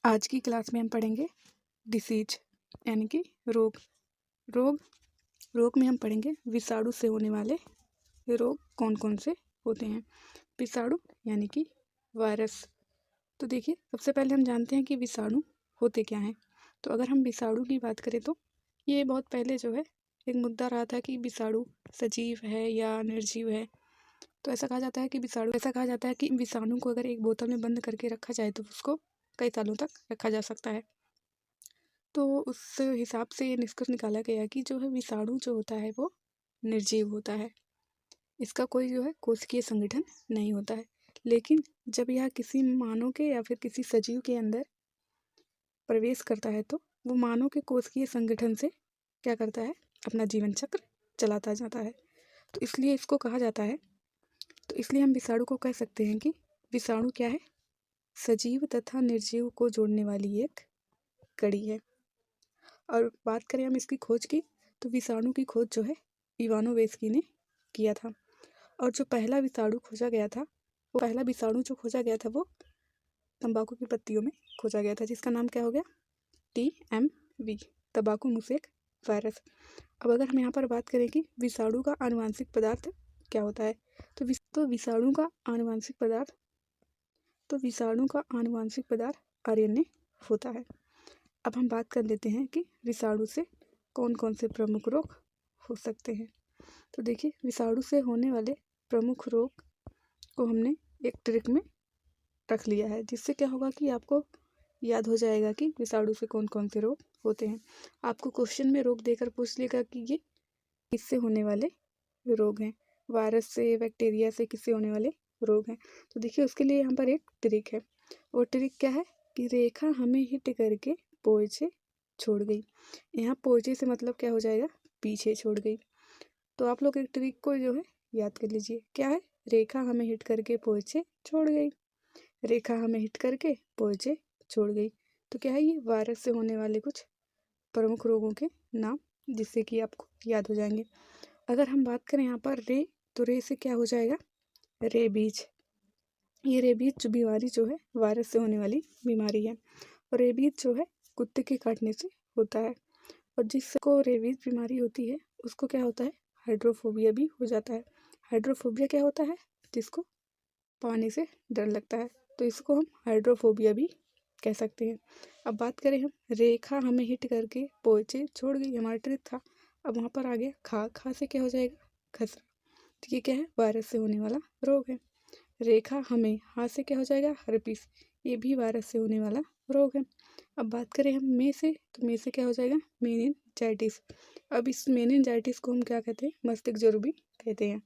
आज की क्लास में हम पढ़ेंगे डिसीज यानी कि रोग। रोग रोग में हम पढ़ेंगे विषाणु से होने वाले रोग कौन कौन से होते हैं। विषाणु यानी कि वायरस। तो देखिए, सबसे पहले हम जानते हैं कि विषाणु होते क्या हैं। तो अगर हम विषाणु की बात करें तो ये बहुत पहले जो है एक मुद्दा रहा था कि विषाणु सजीव है या निर्जीव है। तो ऐसा कहा जाता है कि विषाणु को अगर एक बोतल में बंद करके रखा जाए तो उसको कई सालों तक रखा जा सकता है। तो उस हिसाब से ये निष्कर्ष निकाला गया कि जो है विषाणु जो होता है वो निर्जीव होता है। इसका कोई जो है कोशिकीय संगठन नहीं होता है। लेकिन जब यह किसी मानव के या फिर किसी सजीव के अंदर प्रवेश करता है तो वो मानव के कोशिकीय संगठन से क्या करता है, अपना जीवन चक्र चलाता जाता है। तो इसलिए इसको कहा जाता है, तो इसलिए हम विषाणु को कह सकते हैं कि विषाणु क्या है, सजीव तथा निर्जीव को जोड़ने वाली एक कड़ी है। और बात करें हम इसकी खोज की, तो विषाणु की खोज जो है इवानोवेस्की ने किया था। और जो पहला विषाणु जो खोजा गया था वो तंबाकू की पत्तियों में खोजा गया था, जिसका नाम क्या हो गया, TMV, तंबाकू मूसक वायरस। अब अगर हम यहाँ पर बात करें कि विषाणु का आनुवंशिक पदार्थ क्या होता है, तो विषाणु का आनुवंशिक पदार्थ RNA होता है। अब हम बात कर लेते हैं कि विषाणु से कौन कौन से प्रमुख रोग हो सकते हैं। तो देखिए, विषाणु से होने वाले प्रमुख रोग को हमने एक ट्रिक में रख लिया है, जिससे क्या होगा कि आपको याद हो जाएगा कि विषाणु से कौन कौन से रोग होते हैं। आपको क्वेश्चन में रोग देकर पूछ लेगा कि ये किससे होने वाले रोग हैं, वायरस से, बैक्टीरिया से, किससे होने वाले रोग हैं। तो देखिए, उसके लिए यहाँ पर एक ट्रिक है। वो ट्रिक क्या है कि रेखा हमें हिट करके पोइचे छोड़ गई। यहाँ पोइचे से मतलब क्या हो जाएगा, पीछे छोड़ गई। तो आप लोग एक ट्रिक को जो है याद कर लीजिए, क्या है, रेखा हमें हिट करके पोइचे छोड़ गई, रेखा हमें हिट करके पोइचे छोड़ गई। तो क्या है, ये वायरस से होने वाले कुछ प्रमुख रोगों के नाम, जिससे कि आपको याद हो जाएंगे। अगर हम बात करें यहाँ पर रे, तो रे से क्या हो जाएगा, रेबीज। ये रेबीज जो बीमारी जो है वायरस से होने वाली बीमारी है। और रेबीज जो है कुत्ते के काटने से होता है। और जिसको रेबीज बीमारी होती है उसको क्या होता है, हाइड्रोफोबिया भी हो जाता है। हाइड्रोफोबिया क्या होता है, जिसको पानी से डर लगता है, तो इसको हम हाइड्रोफोबिया भी कह सकते हैं। अब बात करें हम, रेखा हमें हिट करके पोइचे छोड़ गई, हमारा ट्रिक था। अब वहाँ पर आ गया खा, खा से क्या हो जाएगा, खसरा। तो ये क्या है, वायरस से होने वाला रोग है। रेखा हमें, हाथ से क्या हो जाएगा, हर्पीस, ये भी वायरस से होने वाला रोग है। अब बात करें हम में से, तो में से क्या हो जाएगा, मेनिनजाइटिस। अब इस मेनिनजाइटिस को हम क्या कहते हैं, मस्तिष्क ज्वर भी कहते हैं।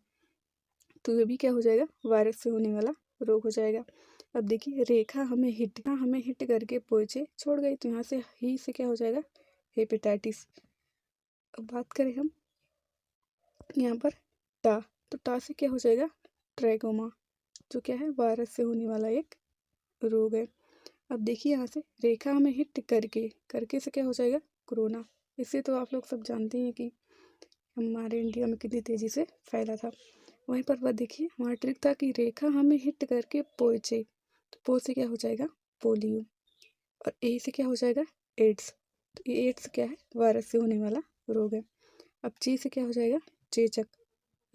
तो ये भी क्या हो जाएगा, वायरस से होने वाला रोग हो जाएगा। अब देखिए, रेखा हमें हिट करके पोइचे छोड़ गई, तो यहाँ से ही से क्या हो जाएगा, हेपेटाइटिस। अब बात करें हम यहाँ पर टा, तो टा से क्या हो जाएगा, ट्रैकोमा, जो क्या है, वायरस से होने वाला एक रोग है। अब देखिए, यहाँ से रेखा हमें हिट करके से क्या हो जाएगा, कोरोना। इससे तो आप लोग सब जानते हैं कि हमारे इंडिया में कितनी तेज़ी से फैला था। वहीं पर वह देखिए, हमारा ट्रिक था कि रेखा हमें हिट करके पोइचे, तो पो से क्या हो जाएगा, पोलियो। और ए से क्या हो जाएगा, एड्स। तो ये एड्स क्या है, वायरस से होने वाला रोग है। अब ची से क्या हो जाएगा, चेचक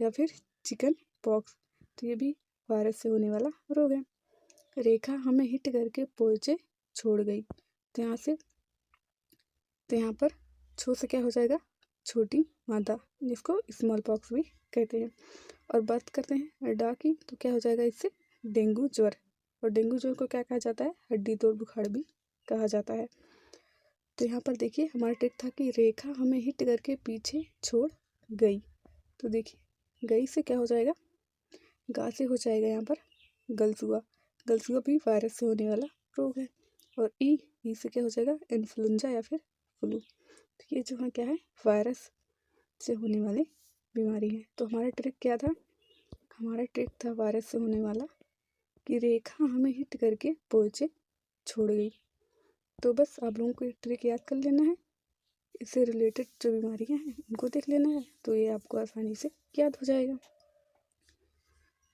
या फिर चिकन पॉक्स, तो ये भी वायरस से होने वाला रोग है। रेखा हमें हिट करके पोइचे छोड़ गई, तो यहाँ पर छो से क्या हो जाएगा, छोटी मादा, जिसको स्मॉल पॉक्स भी कहते हैं। और बात करते हैं डा की, तो क्या हो जाएगा इससे, डेंगू ज्वर। और डेंगू ज्वर को क्या कहा जाता है, हड्डी तोड़ बुखार भी कहा जाता है। तो यहाँ पर देखिए, हमारा ट्रिक था कि रेखा हमें हिट करके पीछे छोड़ गई। तो देखिए, गई से क्या हो जाएगा, गा से हो जाएगा यहाँ पर गलसुआ। गलसुआ भी वायरस से होने वाला रोग है। और ई से क्या हो जाएगा, इन्फ्लुएंजा या फिर फ्लू। तो ये जो है क्या है, वायरस से होने वाली बीमारी है। तो हमारा ट्रिक क्या था, हमारा ट्रिक था वायरस से होने वाला कि रेखा हमें हिट करके पोइचे छोड़ गई। तो बस आप लोगों को एक ट्रिक याद कर लेना है, इससे रिलेटेड जो बीमारियां हैं उनको देख लेना है, तो ये आपको आसानी से याद हो जाएगा।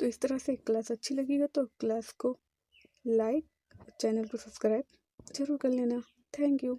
तो इस तरह से क्लास अच्छी लगी हो तो क्लास को लाइक, चैनल को सब्सक्राइब ज़रूर कर लेना। Thank you.